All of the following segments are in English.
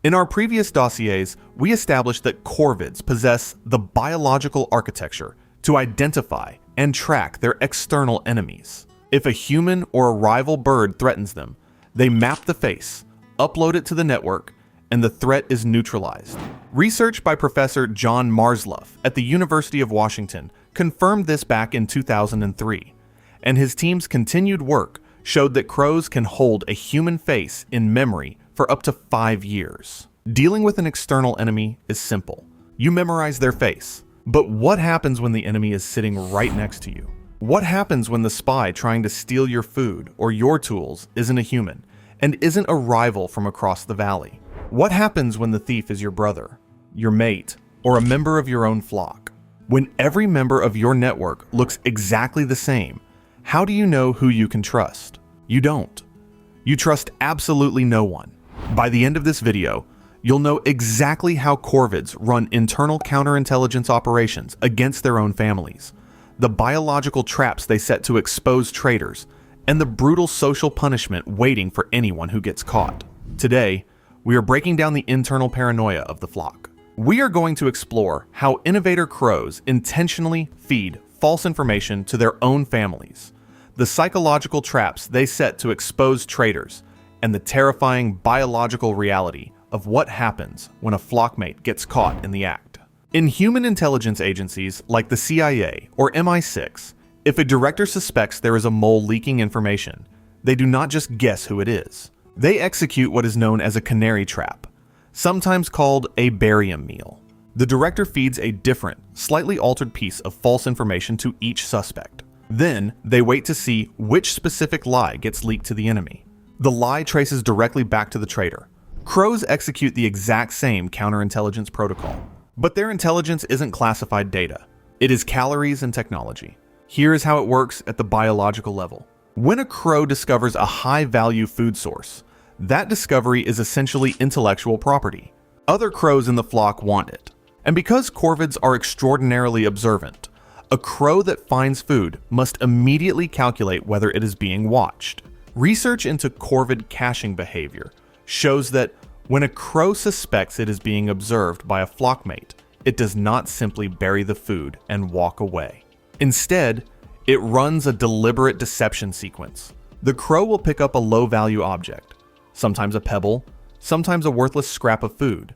In our previous dossiers, we established that corvids possess the biological architecture to identify and track their external enemies. If a human or a rival bird threatens them, they map the face, upload it to the network, and the threat is neutralized. Research by Professor John Marsluff at the University of Washington confirmed this back in 2003, and his team's continued work showed that crows can hold a human face in memory for up to 5 years. Dealing with an external enemy is simple. You memorize their face. But what happens when the enemy is sitting right next to you? What happens when the spy trying to steal your food or your tools isn't a human and isn't a rival from across the valley? What happens when the thief is your brother, your mate, or a member of your own flock? When every member of your network looks exactly the same, how do you know who you can trust? You don't. You trust absolutely no one. By the end of this video, you'll know exactly how corvids run internal counterintelligence operations against their own families, the biological traps they set to expose traitors, and the brutal social punishment waiting for anyone who gets caught. Today, we are breaking down the internal paranoia of the flock. We are going to explore how innovator crows intentionally feed false information to their own families, the psychological traps they set to expose traitors, and the terrifying biological reality of what happens when a flockmate gets caught in the act. In human intelligence agencies like the CIA or MI6, if a director suspects there is a mole leaking information, they do not just guess who it is. They execute what is known as a canary trap, sometimes called a barium meal. The director feeds a different, slightly altered piece of false information to each suspect. Then, they wait to see which specific lie gets leaked to the enemy. The lie traces directly back to the traitor. Crows execute the exact same counterintelligence protocol, but their intelligence isn't classified data. It is calories and technology. Here is how it works at the biological level. When a crow discovers a high-value food source, that discovery is essentially intellectual property. Other crows in the flock want it. And because corvids are extraordinarily observant, a crow that finds food must immediately calculate whether it is being watched. Research into corvid caching behavior shows that when a crow suspects it is being observed by a flockmate, it does not simply bury the food and walk away. Instead, it runs a deliberate deception sequence. The crow will pick up a low-value object, sometimes a pebble, sometimes a worthless scrap of food,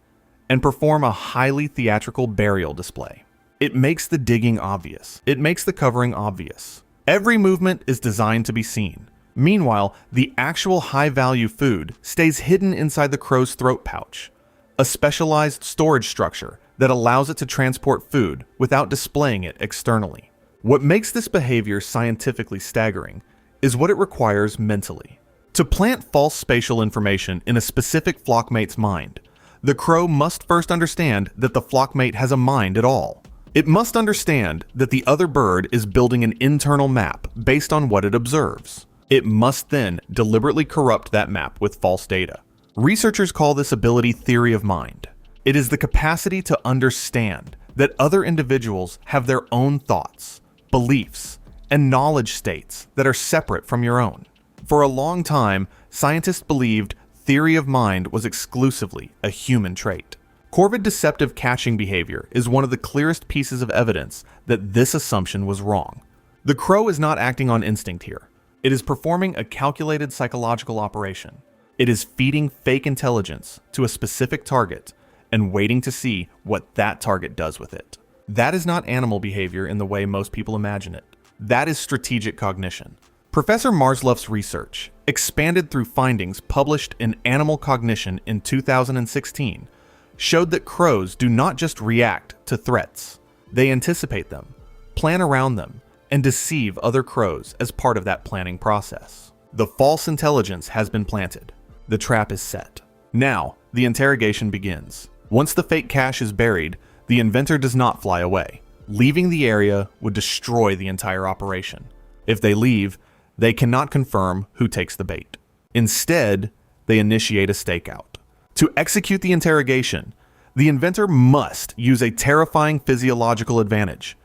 and perform a highly theatrical burial display. It makes the digging obvious. It makes the covering obvious. Every movement is designed to be seen. Meanwhile, the actual high-value food stays hidden inside the crow's throat pouch, a specialized storage structure that allows it to transport food without displaying it externally. What makes this behavior scientifically staggering is what it requires mentally. To plant false spatial information in a specific flockmate's mind, the crow must first understand that the flockmate has a mind at all. It must understand that the other bird is building an internal map based on what it observes. It must then deliberately corrupt that map with false data. Researchers call this ability theory of mind. It is the capacity to understand that other individuals have their own thoughts, beliefs, and knowledge states that are separate from your own. For a long time, scientists believed theory of mind was exclusively a human trait. Corvid deceptive caching behavior is one of the clearest pieces of evidence that this assumption was wrong. The crow is not acting on instinct here. It is performing a calculated psychological operation. It is feeding fake intelligence to a specific target and waiting to see what that target does with it. That is not animal behavior in the way most people imagine it. That is strategic cognition. Professor Marsluff's research, expanded through findings published in Animal Cognition in 2016, showed that crows do not just react to threats. They anticipate them, plan around them, and deceive other crows as part of that planning process. The false intelligence has been planted. The trap is set. Now, the interrogation begins. Once the fake cache is buried, the inventor does not fly away. Leaving the area would destroy the entire operation. If they leave, they cannot confirm who takes the bait. Instead, they initiate a stakeout. To execute the interrogation, the inventor must use a terrifying physiological advantage: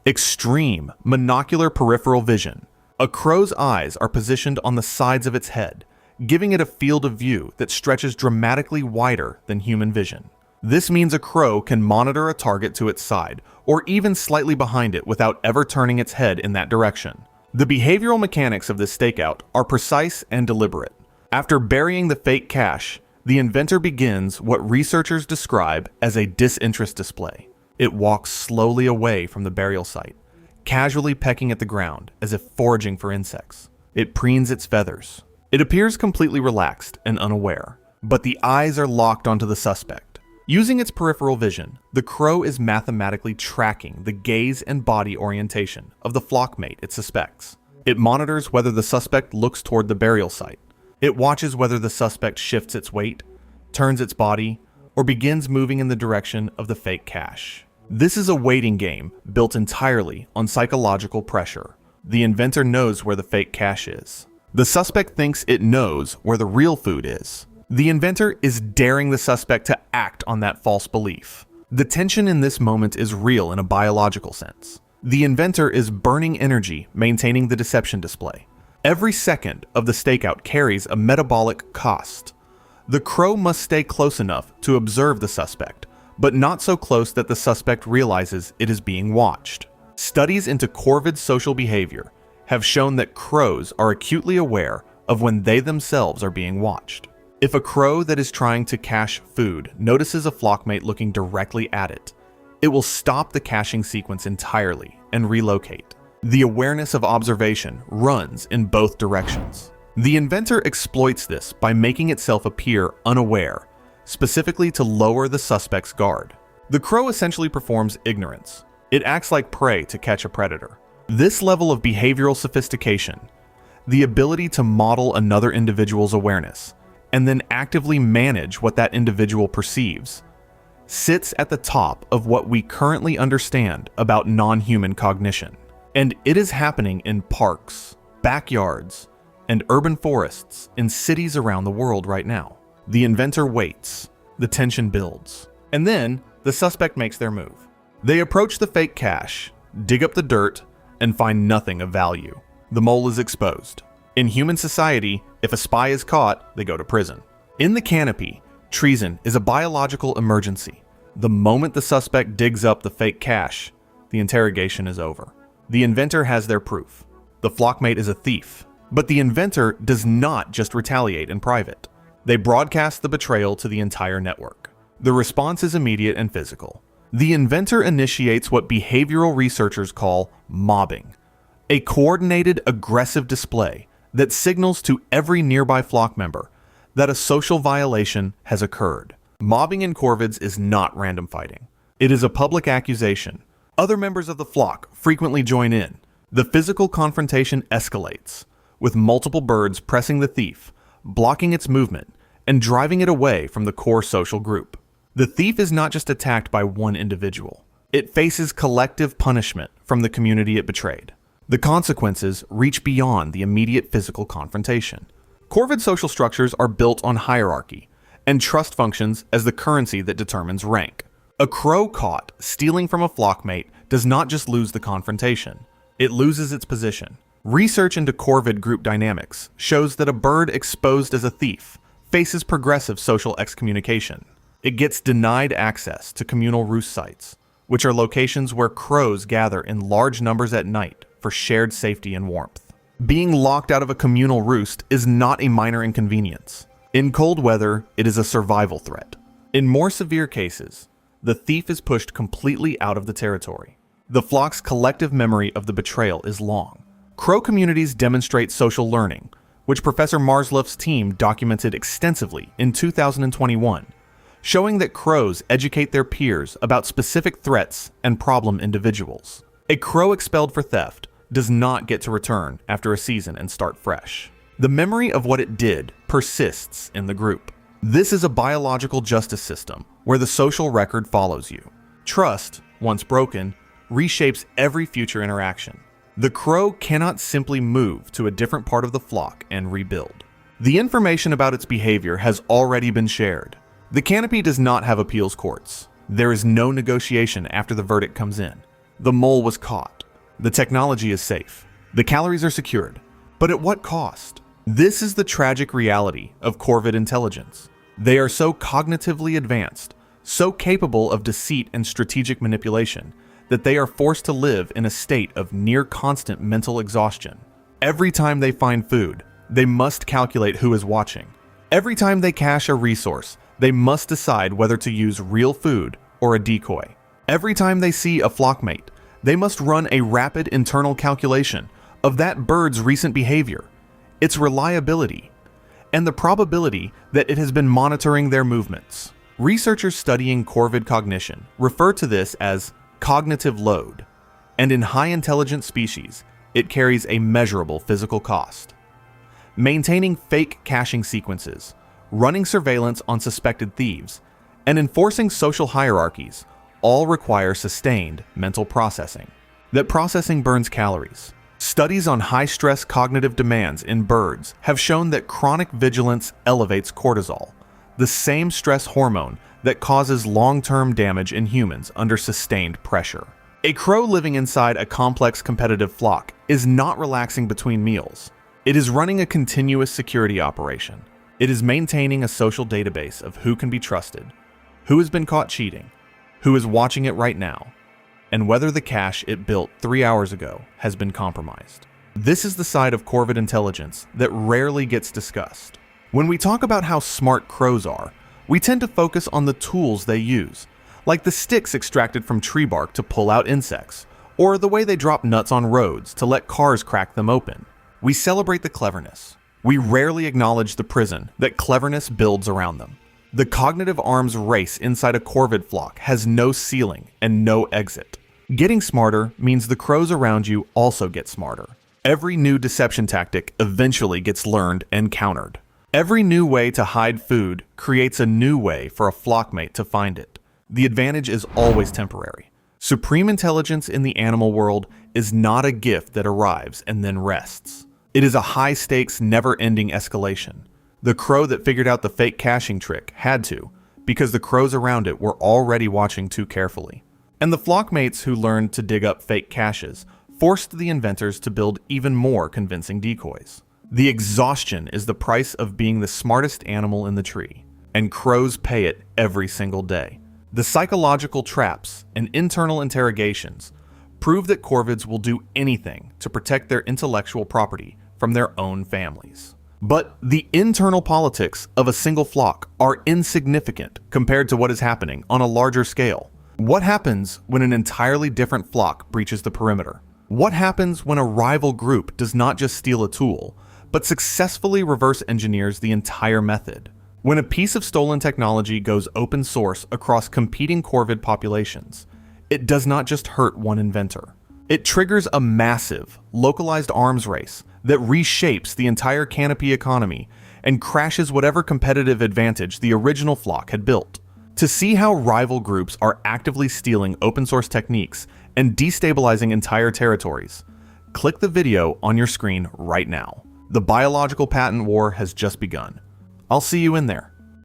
extreme monocular peripheral vision. A crow's eyes are positioned on the sides of its head, giving it a field of view that stretches dramatically wider than human vision. This means a crow can monitor a target to its side, or even slightly behind it without ever turning its head in that direction. The behavioral mechanics of this stakeout are precise and deliberate. After burying the fake cache, the inventor begins what researchers describe as a disinterest display. It walks slowly away from the burial site, casually pecking at the ground as if foraging for insects. It preens its feathers. It appears completely relaxed and unaware, but the eyes are locked onto the suspect. Using its peripheral vision, the crow is mathematically tracking the gaze and body orientation of the flockmate it suspects. It monitors whether the suspect looks toward the burial site. It watches whether the suspect shifts its weight, turns its body, or begins moving in the direction of the fake cache. This is a waiting game built entirely on psychological pressure. The inventor knows where the fake cache is. The suspect thinks it knows where the real food is. The inventor is daring the suspect to act on that false belief. The tension in this moment is real in a biological sense. The inventor is burning energy maintaining the deception display. Every second of the stakeout carries a metabolic cost. The crow must stay close enough to observe the suspect, but not so close that the suspect realizes it is being watched. Studies into Corvid social behavior have shown that crows are acutely aware of when they themselves are being watched. If a crow that is trying to cache food notices a flockmate looking directly at it, it will stop the caching sequence entirely and relocate. The awareness of observation runs in both directions. The inventor exploits this by making itself appear unaware, specifically to lower the suspect's guard. The crow essentially performs ignorance. It acts like prey to catch a predator. This level of behavioral sophistication, the ability to model another individual's awareness, and then actively manage what that individual perceives, sits at the top of what we currently understand about non-human cognition. And it is happening in parks, backyards, and urban forests in cities around the world right now. The inventor waits, the tension builds, and then the suspect makes their move. They approach the fake cache, dig up the dirt, and find nothing of value. The mole is exposed. In human society, if a spy is caught, they go to prison. In the canopy, treason is a biological emergency. The moment the suspect digs up the fake cache, the interrogation is over. The inventor has their proof. The flockmate is a thief. But the inventor does not just retaliate in private. They broadcast the betrayal to the entire network. The response is immediate and physical. The inventor initiates what behavioral researchers call mobbing, a coordinated, aggressive display that signals to every nearby flock member that a social violation has occurred. Mobbing in Corvids is not random fighting. It is a public accusation. Other members of the flock frequently join in. The physical confrontation escalates, with multiple birds pressing the thief, blocking its movement, and driving it away from the core social group. The thief is not just attacked by one individual. It faces collective punishment from the community it betrayed. The consequences reach beyond the immediate physical confrontation. Corvid social structures are built on hierarchy, and trust functions as the currency that determines rank. A crow caught stealing from a flockmate does not just lose the confrontation, it loses its position. Research into Corvid group dynamics shows that a bird exposed as a thief faces progressive social excommunication. It gets denied access to communal roost sites, which are locations where crows gather in large numbers at night for shared safety and warmth. Being locked out of a communal roost is not a minor inconvenience. In cold weather, it is a survival threat. In more severe cases, the thief is pushed completely out of the territory. The flock's collective memory of the betrayal is long. Crow communities demonstrate social learning, which Professor Marsluff's team documented extensively in 2021, showing that crows educate their peers about specific threats and problem individuals. A crow expelled for theft does not get to return after a season and start fresh. The memory of what it did persists in the group. This is a biological justice system where the social record follows you. Trust, once broken, reshapes every future interaction. The crow cannot simply move to a different part of the flock and rebuild. The information about its behavior has already been shared. The canopy does not have appeals courts. There is no negotiation after the verdict comes in. The mole was caught. The technology is safe. The calories are secured. But at what cost? This is the tragic reality of Corvid intelligence. They are so cognitively advanced, so capable of deceit and strategic manipulation, that they are forced to live in a state of near constant mental exhaustion. Every time they find food, they must calculate who is watching. Every time they cache a resource, they must decide whether to use real food or a decoy. Every time they see a flockmate, they must run a rapid internal calculation of that bird's recent behavior, its reliability, and the probability that it has been monitoring their movements. Researchers studying Corvid cognition refer to this as cognitive load, and in high-intelligence species, it carries a measurable physical cost. Maintaining fake caching sequences, running surveillance on suspected thieves, and enforcing social hierarchies all require sustained mental processing. That processing burns calories. Studies on high-stress cognitive demands in birds have shown that chronic vigilance elevates cortisol, the same stress hormone that causes long-term damage in humans under sustained pressure. A crow living inside a complex competitive flock is not relaxing between meals. It is running a continuous security operation. It is maintaining a social database of who can be trusted, who has been caught cheating, who is watching it right now, and whether the cache it built 3 hours ago has been compromised. This is the side of Corvid intelligence that rarely gets discussed. When we talk about how smart crows are, we tend to focus on the tools they use, like the sticks extracted from tree bark to pull out insects, or the way they drop nuts on roads to let cars crack them open. We celebrate the cleverness. We rarely acknowledge the prison that cleverness builds around them. The cognitive arms race inside a Corvid flock has no ceiling and no exit. Getting smarter means the crows around you also get smarter. Every new deception tactic eventually gets learned and countered. Every new way to hide food creates a new way for a flockmate to find it. The advantage is always temporary. Supreme intelligence in the animal world is not a gift that arrives and then rests. It is a high-stakes, never-ending escalation. The crow that figured out the fake caching trick had to, because the crows around it were already watching too carefully. And the flockmates who learned to dig up fake caches forced the inventors to build even more convincing decoys. The exhaustion is the price of being the smartest animal in the tree, and crows pay it every single day. The psychological traps and internal interrogations prove that Corvids will do anything to protect their intellectual property from their own families. But the internal politics of a single flock are insignificant compared to what is happening on a larger scale. What happens when an entirely different flock breaches the perimeter? What happens when a rival group does not just steal a tool, but successfully reverse engineers the entire method? When a piece of stolen technology goes open source across competing Corvid populations, it does not just hurt one inventor. It triggers a massive, localized arms race that reshapes the entire canopy economy and crashes whatever competitive advantage the original flock had built. To see how rival groups are actively stealing open source techniques and destabilizing entire territories, click the video on your screen right now. The biological patent war has just begun. I'll see you in there.